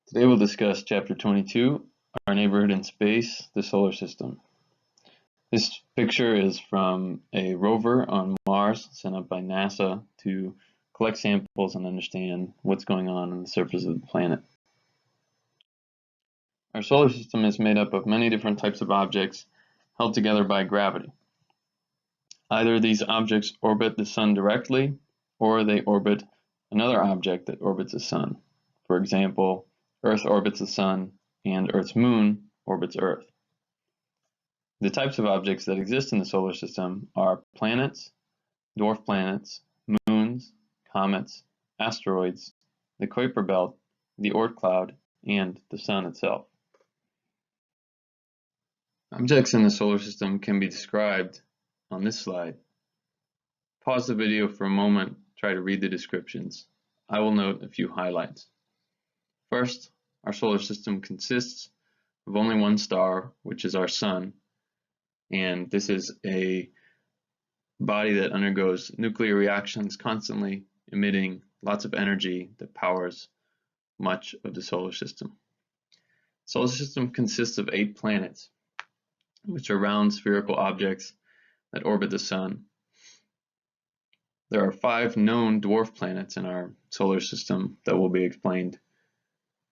Today we'll discuss Chapter 22, Our Neighborhood in Space, the Solar System. This picture is from a rover on Mars sent up by NASA to collect samples and understand what's going on the surface of the planet. Our solar system is made up of many different types of objects held together by gravity. Either these objects orbit the Sun directly, or they orbit another object that orbits the Sun. For example, Earth orbits the Sun, and Earth's moon orbits Earth. The types of objects that exist in the solar system are planets, dwarf planets, moons, comets, asteroids, the Kuiper belt, the Oort cloud, and the Sun itself. Objects in the solar system can be described on this slide. Pause the video for a moment, try to read the descriptions. I will note a few highlights. First, our solar system consists of only one star, which is our Sun, and this is a body that undergoes nuclear reactions, constantly emitting lots of energy that powers much of the solar system. The solar system consists of 8 planets, which are round spherical objects that orbit the Sun. There are 5 known dwarf planets in our solar system that will be explained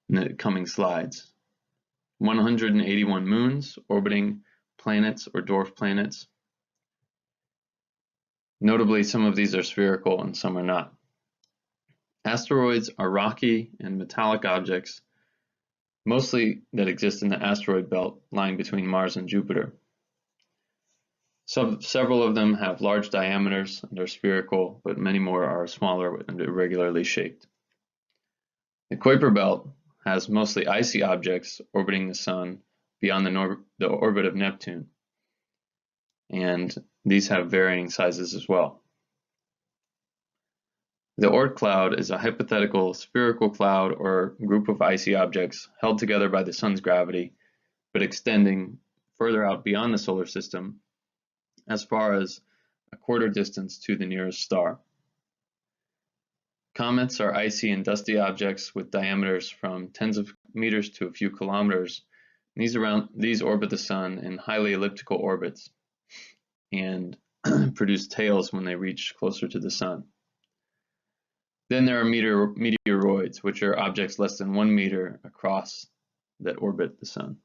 in the coming slides. 181 moons orbiting planets or dwarf planets. Notably, some of these are spherical and some are not. Asteroids are rocky and metallic objects, mostly that exist in the asteroid belt lying between Mars and Jupiter. Several of them have large diameters and are spherical, but many more are smaller and irregularly shaped. The Kuiper belt has mostly icy objects orbiting the Sun beyond the orbit of Neptune, and these have varying sizes as well. The Oort cloud is a hypothetical spherical cloud or group of icy objects held together by the Sun's gravity, but extending further out beyond the solar system as far as a quarter distance to the nearest star. Comets are icy and dusty objects with diameters from tens of meters to a few kilometers. These orbit the Sun in highly elliptical orbits and produce tails when they reach closer to the Sun. Then there are meteoroids, which are objects less than 1 meter across that orbit the Sun.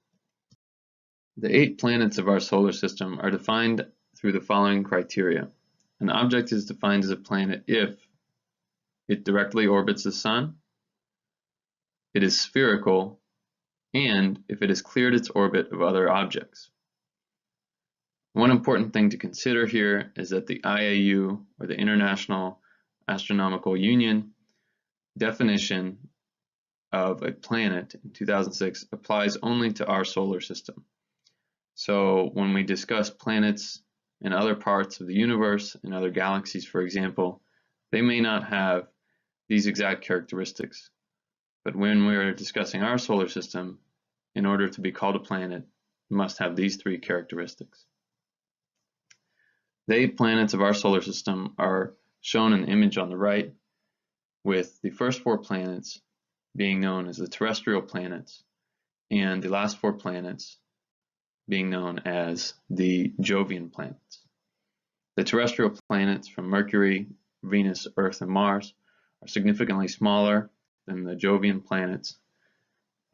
The 8 planets of our solar system are defined through the following criteria. An object is defined as a planet if it directly orbits the Sun, it is spherical, and if it has cleared its orbit of other objects. One important thing to consider here is that the IAU, or the International Astronomical Union, definition of a planet in 2006 applies only to our solar system. So when we discuss planets in other parts of the universe, in other galaxies for example, they may not have these exact characteristics. But when we're discussing our solar system, in order to be called a planet, it must have these 3 characteristics. The 8 planets of our solar system are shown in the image on the right, with the first 4 planets being known as the terrestrial planets, and the last 4 planets being known as the Jovian planets. The terrestrial planets from Mercury, Venus, Earth, and Mars are significantly smaller than the Jovian planets,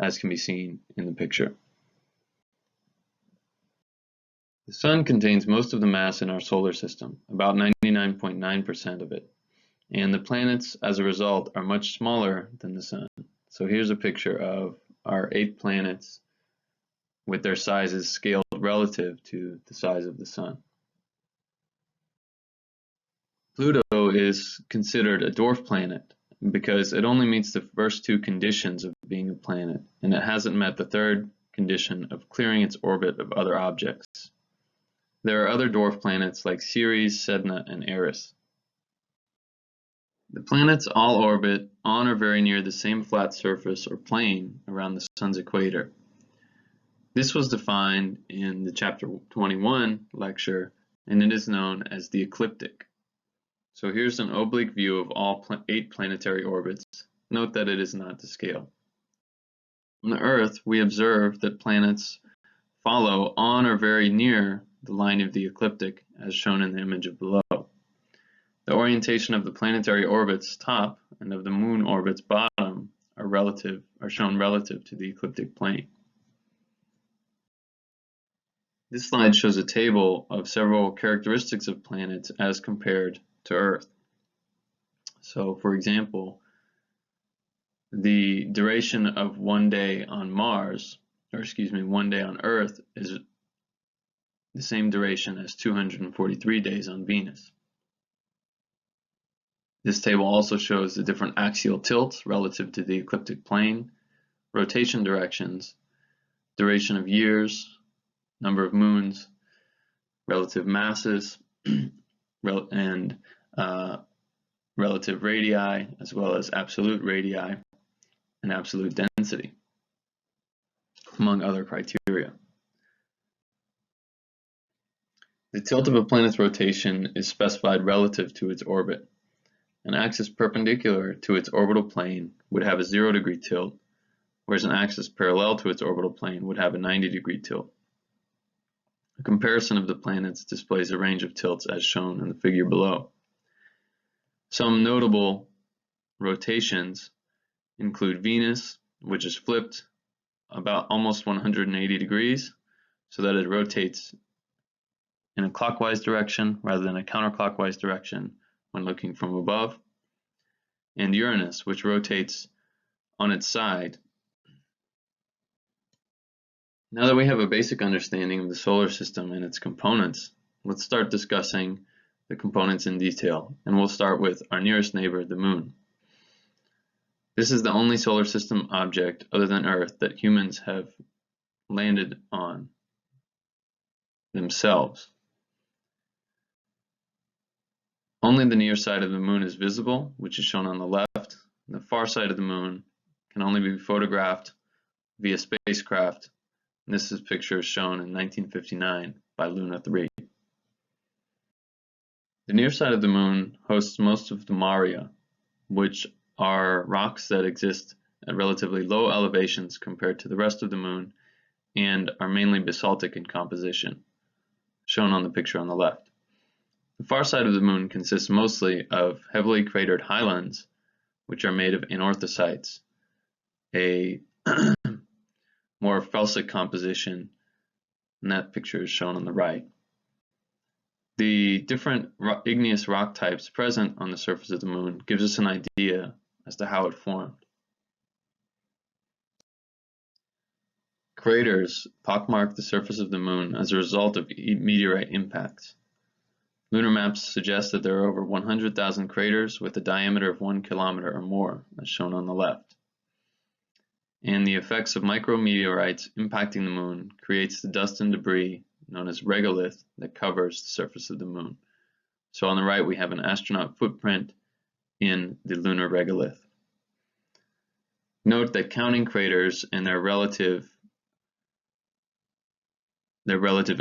as can be seen in the picture. The Sun contains most of the mass in our solar system, about 99.9% of it, and the planets, as a result, are much smaller than the Sun. So here's a picture of our 8 planets with their sizes scaled relative to the size of the Sun. Pluto is considered a dwarf planet because it only meets the first 2 conditions of being a planet, and it hasn't met the 3rd condition of clearing its orbit of other objects. There are other dwarf planets like Ceres, Sedna, and Eris. The planets all orbit on or very near the same flat surface or plane around the Sun's equator. This was defined in the Chapter 21 lecture, and it is known as the ecliptic. So here's an oblique view of all 8 planetary orbits. Note that it is not to scale. On the Earth, we observe that planets follow on or very near the line of the ecliptic, as shown in the image below. The orientation of the planetary orbit's top and of the moon orbit's bottom are shown relative to the ecliptic plane. This slide shows a table of several characteristics of planets as compared to Earth. So, for example, the duration of 1 day on Mars, or excuse me, 1 day on Earth is the same duration as 243 days on Venus. This table also shows the different axial tilts relative to the ecliptic plane, rotation directions, duration of years, number of moons, relative masses, and relative radii, as well as absolute radii and absolute density, among other criteria. The tilt of a planet's rotation is specified relative to its orbit. An axis perpendicular to its orbital plane would have a 0-degree tilt, whereas an axis parallel to its orbital plane would have a 90-degree tilt. A comparison of the planets displays a range of tilts as shown in the figure below. Some notable rotations include Venus, which is flipped about almost 180 degrees, so that it rotates in a clockwise direction rather than a counterclockwise direction when looking from above, and Uranus, which rotates on its side. Now that we have a basic understanding of the solar system and its components, let's start discussing the components in detail, and we'll start with our nearest neighbor, the Moon. This is the only solar system object other than Earth that humans have landed on themselves. Only the near side of the Moon is visible, which is shown on the left. The far side of the Moon can only be photographed via spacecraft, and this is picture shown in 1959 by Luna 3. The near side of the Moon hosts most of the Maria, which are rocks that exist at relatively low elevations compared to the rest of the Moon and are mainly basaltic in composition, shown on the picture on the left. The far side of the Moon consists mostly of heavily cratered highlands, which are made of anorthosites, a more felsic composition, and that picture is shown on the right. The different igneous rock types present on the surface of the Moon gives us an idea as to how it formed. Craters pockmark the surface of the Moon as a result of meteorite impacts. Lunar maps suggest that there are over 100,000 craters with a diameter of 1 kilometer or more, as shown on the left. And the effects of micrometeorites impacting the Moon creates the dust and debris known as regolith that covers the surface of the Moon. So on the right we have an astronaut footprint in the lunar regolith. Note that counting craters and their relative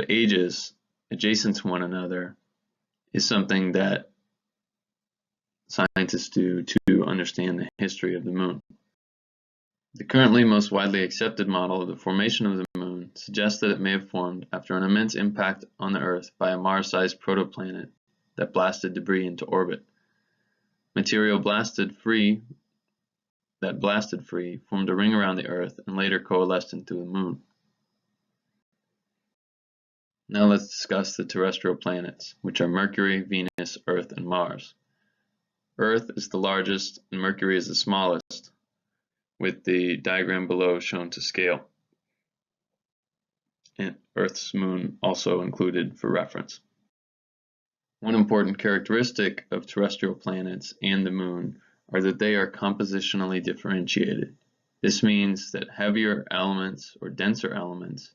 ages adjacent to one another is something that scientists do to understand the history of the Moon. The currently most widely accepted model of the formation of the Moon suggests that it may have formed after an immense impact on the Earth by a Mars-sized protoplanet that blasted debris into orbit. Material blasted free formed a ring around the Earth and later coalesced into the Moon. Now let's discuss the terrestrial planets, which are Mercury, Venus, Earth, and Mars. Earth is the largest and Mercury is the smallest, with the diagram below shown to scale, and Earth's moon also included for reference. One important characteristic of terrestrial planets and the Moon are that they are compositionally differentiated. This means that heavier elements or denser elements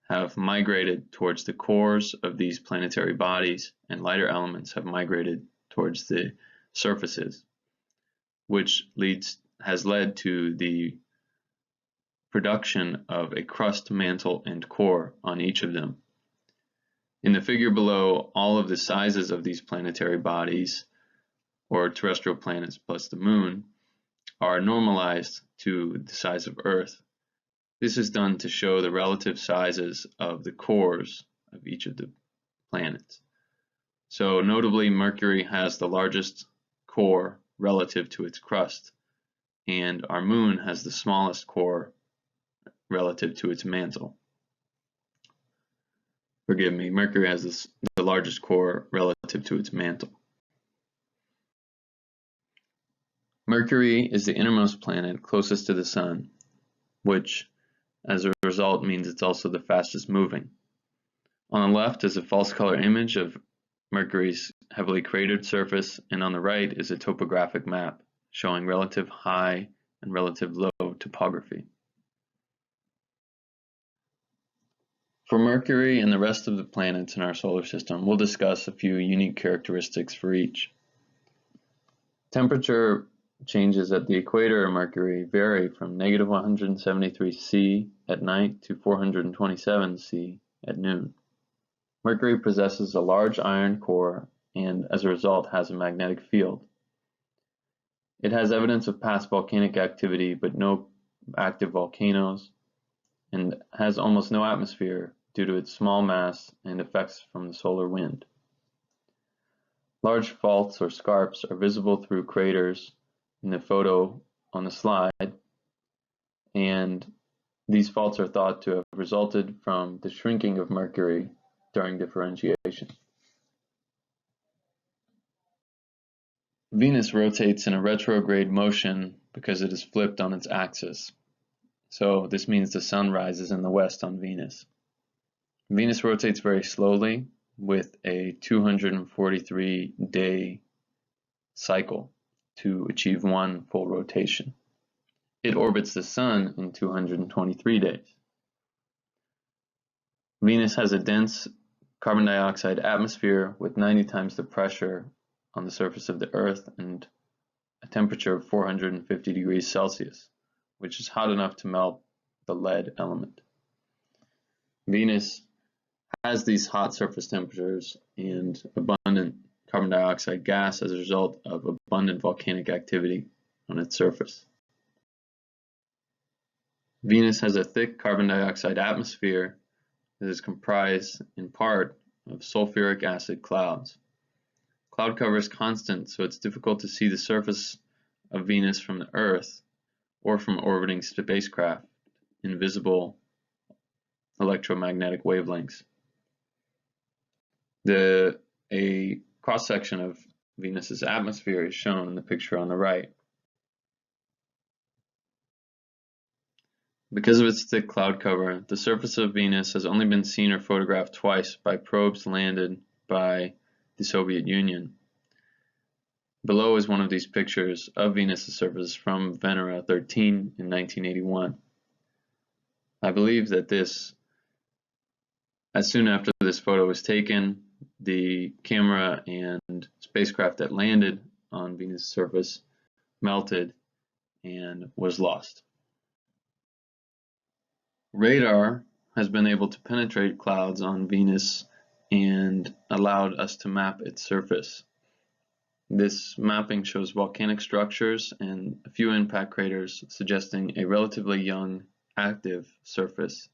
have migrated towards the cores of these planetary bodies, and lighter elements have migrated towards the surfaces, which has led to the production of a crust, mantle, and core on each of them. In the figure below, all of the sizes of these planetary bodies, or terrestrial planets plus the Moon, are normalized to the size of Earth. This is done to show the relative sizes of the cores of each of the planets. So notably, Mercury has the largest core relative to its crust, and our moon has the smallest core relative to its mantle. Forgive me, Mercury has the largest core relative to its mantle. Mercury is the innermost planet closest to the Sun, which as a result means it's also the fastest moving. On the left is a false color image of Mercury's heavily cratered surface, and on the right is a topographic map showing relative high and relative low topography. For Mercury and the rest of the planets in our solar system, we'll discuss a few unique characteristics for each. Temperature changes at the equator of Mercury vary from negative 173 C at night to 427 C at noon. Mercury possesses a large iron core and, as a result, has a magnetic field. It has evidence of past volcanic activity but no active volcanoes, and has almost no atmosphere due to its small mass and effects from the solar wind. Large faults or scarps are visible through craters in the photo on the slide, and these faults are thought to have resulted from the shrinking of Mercury during differentiation. Venus rotates in a retrograde motion because it is flipped on its axis. So this means the sun rises in the west on Venus. Venus rotates very slowly with a 243-day cycle to achieve one full rotation. It orbits the sun in 223 days. Venus has a dense carbon dioxide atmosphere with 90 times the pressure on the surface of the Earth and a temperature of 450 degrees Celsius, which is hot enough to melt the lead element. Venus has these hot surface temperatures and abundant carbon dioxide gas as a result of abundant volcanic activity on its surface. Venus has a thick carbon dioxide atmosphere that is comprised in part of sulfuric acid clouds. Cloud cover is constant, so it's difficult to see the surface of Venus from the Earth or from orbiting spacecraft in visible electromagnetic wavelengths. A cross-section of Venus's atmosphere is shown in the picture on the right. Because of its thick cloud cover, the surface of Venus has only been seen or photographed twice by probes landed by the Soviet Union. Below is one of these pictures of Venus's surface from Venera 13 in 1981. I believe that as soon after this photo was taken, the camera and spacecraft that landed on Venus' surface melted and was lost. Radar has been able to penetrate clouds on Venus and allowed us to map its surface. This mapping shows volcanic structures and a few impact craters, suggesting a relatively young, active surface.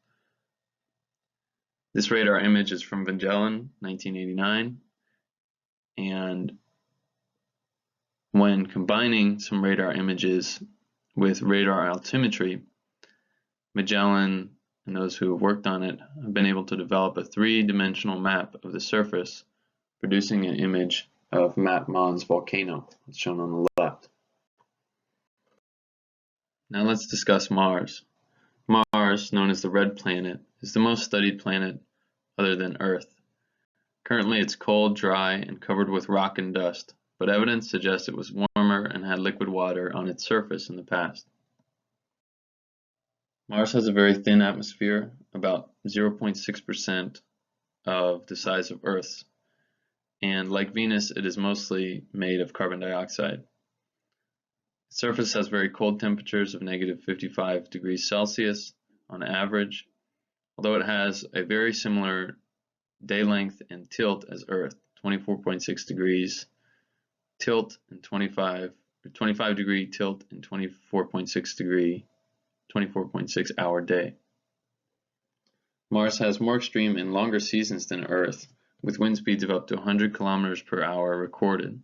This radar image is from Magellan, 1989, and when combining some radar images with radar altimetry, Magellan and those who have worked on it have been able to develop a three-dimensional map of the surface, producing an image of Mat Mon's volcano, as shown on the left. Now let's discuss Mars. Mars, known as the Red Planet, is the most studied planet other than Earth. Currently it's cold, dry, and covered with rock and dust, but evidence suggests it was warmer and had liquid water on its surface in the past. Mars has a very thin atmosphere, about 0.6% of the size of Earth's, and like Venus, it is mostly made of carbon dioxide. The surface has very cold temperatures of negative 55 degrees Celsius on average, although it has a very similar day length and tilt as Earth, 24.6 degrees tilt and 25 25-degree tilt and 24.6 hour day. Mars has more extreme and longer seasons than Earth, with wind speeds of up to 100 kilometers per hour recorded.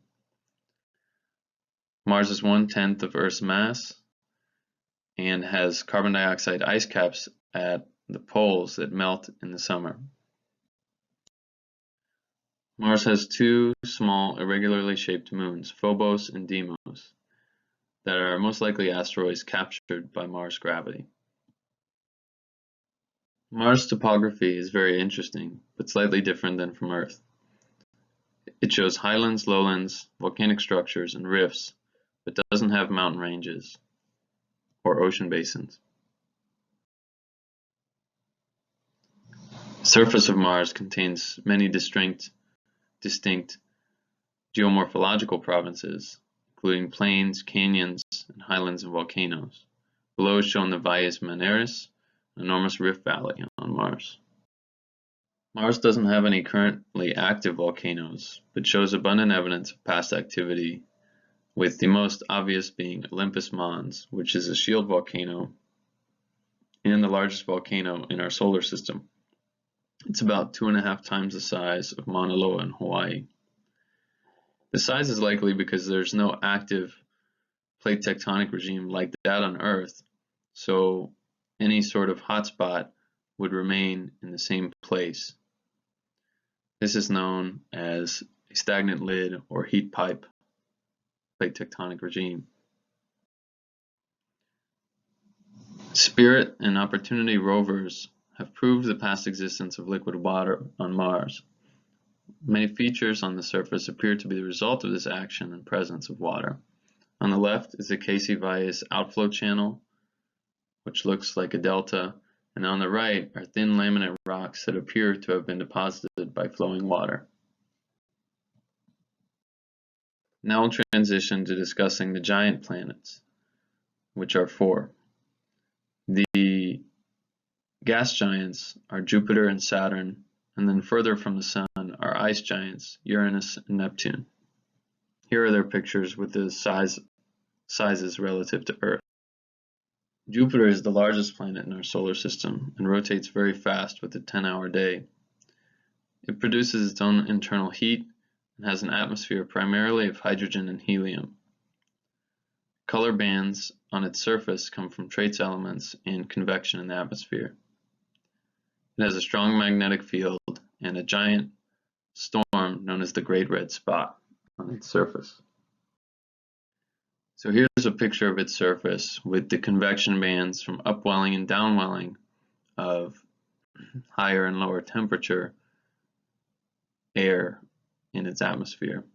Mars is 1/10 of Earth's mass and has carbon dioxide ice caps at the poles that melt in the summer. Mars has two small, irregularly shaped moons, Phobos and Deimos, that are most likely asteroids captured by Mars' gravity. Mars' topography is very interesting, but slightly different than from Earth. It shows highlands, lowlands, volcanic structures, and rifts, but doesn't have mountain ranges or ocean basins. The surface of Mars contains many distinct geomorphological provinces, including plains, canyons, and highlands and volcanoes. Below is shown the Valles Marineris, an enormous rift valley on Mars. Mars doesn't have any currently active volcanoes, but shows abundant evidence of past activity, with the most obvious being Olympus Mons, which is a shield volcano and the largest volcano in our solar system. It's about 2.5 times the size of Mauna Loa in Hawaii. The size is likely because there's no active plate tectonic regime like that on Earth, so any sort of hotspot would remain in the same place. This is known as a stagnant lid or heat pipe plate tectonic regime. Spirit and Opportunity rovers have proved the past existence of liquid water on Mars. Many features on the surface appear to be the result of this action and presence of water. On the left is the Casey Valles outflow channel, which looks like a delta, and on the right are thin laminate rocks that appear to have been deposited by flowing water. Now we'll transition to discussing the giant planets, which are 4. The gas giants are Jupiter and Saturn, and then further from the Sun are ice giants, Uranus and Neptune. Here are their pictures with the sizes relative to Earth. Jupiter is the largest planet in our solar system and rotates very fast with a 10-hour day. It produces its own internal heat and has an atmosphere primarily of hydrogen and helium. Color bands on its surface come from trace elements and convection in the atmosphere. It has a strong magnetic field and a giant storm known as the Great Red Spot on its surface. So here's a picture of its surface with the convection bands from upwelling and downwelling of higher and lower temperature air in its atmosphere.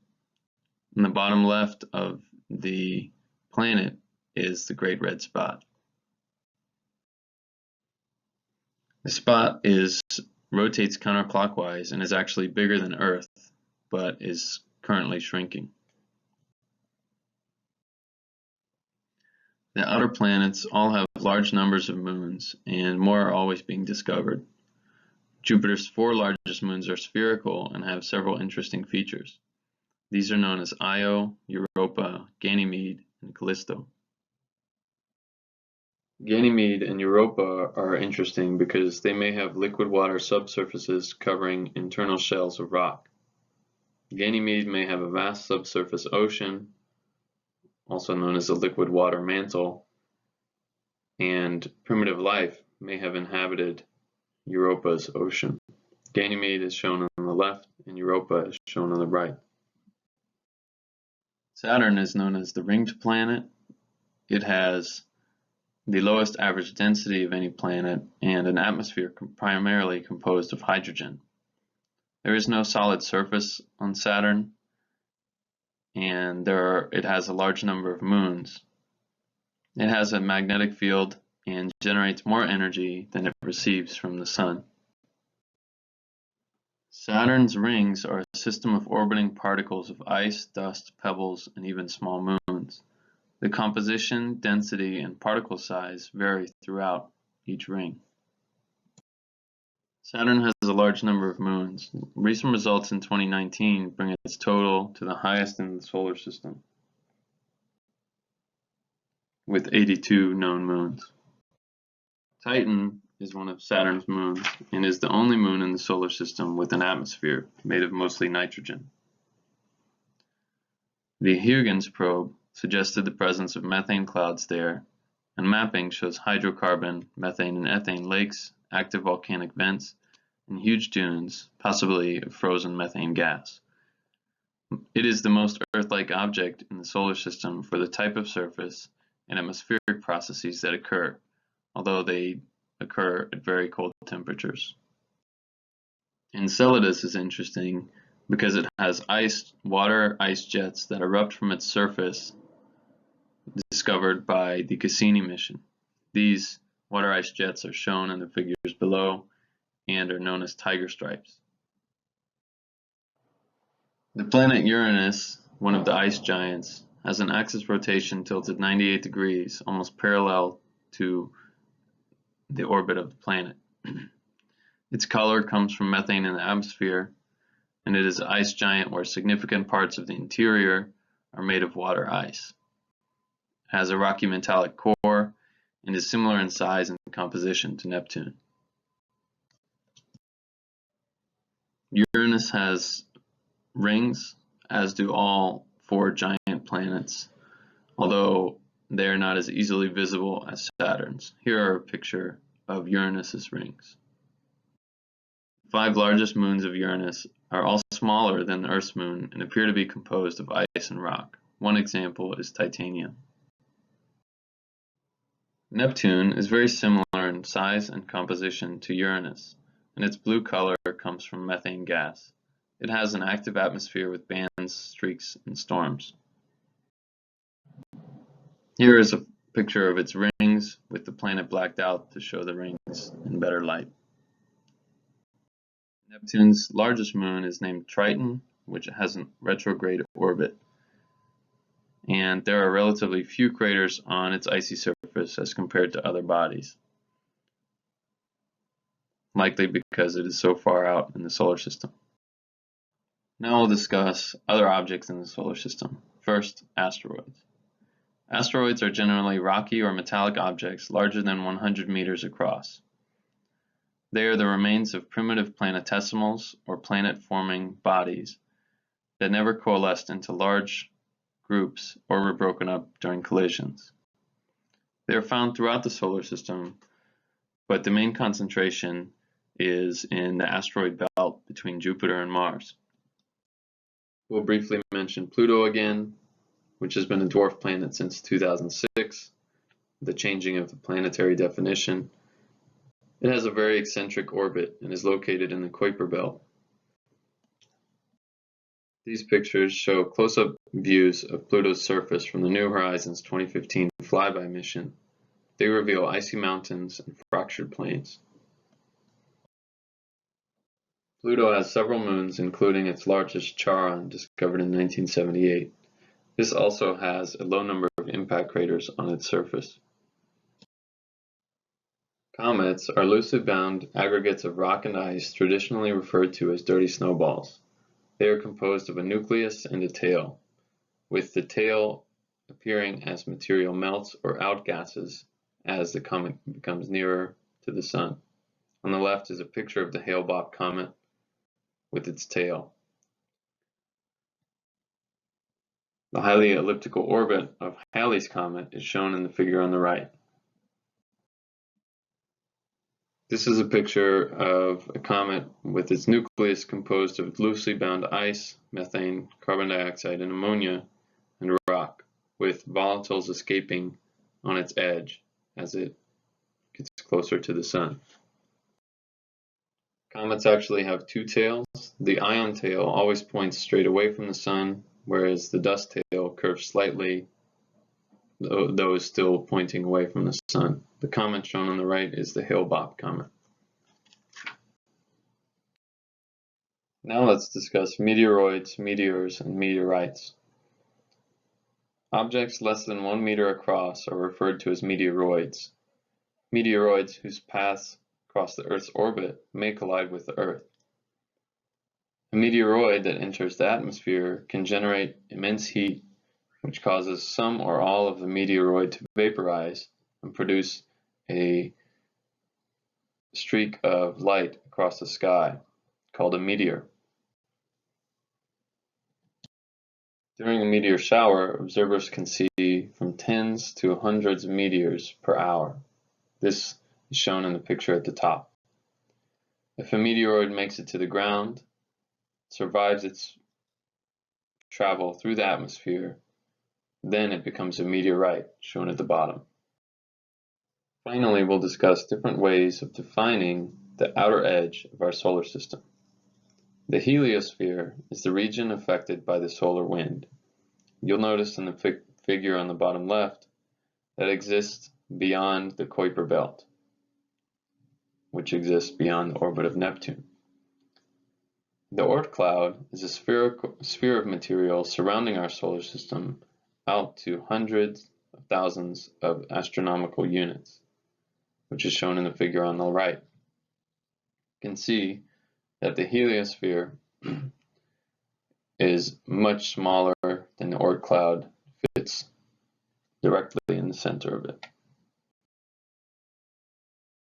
In the bottom left of the planet is the Great Red Spot. The spot rotates counterclockwise and is actually bigger than Earth, but is currently shrinking. The outer planets all have large numbers of moons, and more are always being discovered. Jupiter's 4 largest moons are spherical and have several interesting features. These are known as Io, Europa, Ganymede, and Callisto. Ganymede and Europa are interesting because they may have liquid water subsurfaces covering internal shells of rock. Ganymede may have a vast subsurface ocean, also known as a liquid water mantle, and primitive life may have inhabited Europa's ocean. Ganymede is shown on the left and Europa is shown on the right. Saturn is known as the ringed planet. It has the lowest average density of any planet and an atmosphere primarily composed of hydrogen. There is no solid surface on Saturn, and it has a large number of moons. It has a magnetic field and generates more energy than it receives from the Sun. Saturn's rings are a system of orbiting particles of ice, dust, pebbles, and even small moons. The composition, density, and particle size vary throughout each ring. Saturn has a large number of moons. Recent results in 2019 bring its total to the highest in the solar system. with 82 known moons. Titan is one of Saturn's moons and is the only moon in the solar system with an atmosphere made of mostly nitrogen. The Huygens probe suggested the presence of methane clouds there, and mapping shows hydrocarbon, methane, and ethane lakes, active volcanic vents, and huge dunes, possibly of frozen methane gas. It is the most Earth-like object in the solar system for the type of surface and atmospheric processes that occur, although they occur at very cold temperatures. Enceladus is interesting because it has water ice jets that erupt from its surface, discovered by the Cassini mission. These water ice jets are shown in the figures below and are known as tiger stripes. The planet Uranus, one of the ice giants, has an axis rotation tilted 98 degrees, almost parallel to the orbit of the planet. Its color comes from methane in the atmosphere, and it is an ice giant where significant parts of the interior are made of water ice. It has a rocky metallic core and is similar in size and composition to Neptune. Uranus has rings, as do all 4 giant planets, although they are not as easily visible as Saturn's. Here are a picture of Uranus's rings. The 5 largest moons of Uranus are all smaller than the Earth's moon and appear to be composed of ice and rock. One example is titanium. Neptune is very similar in size and composition to Uranus, and its blue color comes from methane gas. It has an active atmosphere with bands, streaks, and storms. Here is a picture of its rings with the planet blacked out to show the rings in better light. Neptune's largest moon is named Triton, which has a retrograde orbit, and there are relatively few craters on its icy surface as compared to other bodies, likely because it is so far out in the solar system. Now we'll discuss other objects in the solar system. First, asteroids. Asteroids are generally rocky or metallic objects larger than 100 meters across. They are the remains of primitive planetesimals or planet-forming bodies that never coalesced into large groups or were broken up during collisions. They are found throughout the solar system, but the main concentration is in the asteroid belt between Jupiter and Mars. We'll briefly mention Pluto again, which has been a dwarf planet since 2006, the changing of the planetary definition. It has a very eccentric orbit and is located in the Kuiper belt. These pictures show close-up views of Pluto's surface from the New Horizons 2015 flyby mission. They reveal icy mountains and fractured plains. Pluto has several moons, including its largest, Charon, discovered in 1978. This also has a low number of impact craters on its surface. Comets are loosely bound aggregates of rock and ice traditionally referred to as dirty snowballs. They are composed of a nucleus and a tail, with the tail appearing as material melts or outgasses as the comet becomes nearer to the Sun. On the left is a picture of the Hale-Bopp comet with its tail. The highly elliptical orbit of Halley's comet is shown in the figure on the right. This is a picture of a comet with its nucleus composed of loosely bound ice, methane, carbon dioxide, and ammonia, and rock, with volatiles escaping on its edge as it gets closer to the Sun. Comets actually have 2 tails. The ion tail always points straight away from the Sun, whereas the dust tail curves slightly, though is still pointing away from the Sun. The comet shown on the right is the Hale-Bopp comet. Now let's discuss meteoroids, meteors, and meteorites. Objects less than 1 meter across are referred to as meteoroids. Meteoroids whose paths cross the Earth's orbit may collide with the Earth. A meteoroid that enters the atmosphere can generate immense heat which causes some or all of the meteoroid to vaporize and produce a streak of light across the sky called a meteor. During a meteor shower, observers can see from tens to hundreds of meteors per hour. This is shown in the picture at the top. If a meteoroid makes it to the ground, survives its travel through the atmosphere, then it becomes a meteorite, shown at the bottom. Finally, we'll discuss different ways of defining the outer edge of our solar system. The heliosphere is the region affected by the solar wind. You'll notice in the figure on the bottom left that it exists beyond the Kuiper belt, which exists beyond the orbit of Neptune. The Oort cloud is a sphere of material surrounding our solar system out to hundreds of thousands of astronomical units, which is shown in the figure on the right. You can see that the heliosphere is much smaller than the Oort cloud, fits directly in the center of it.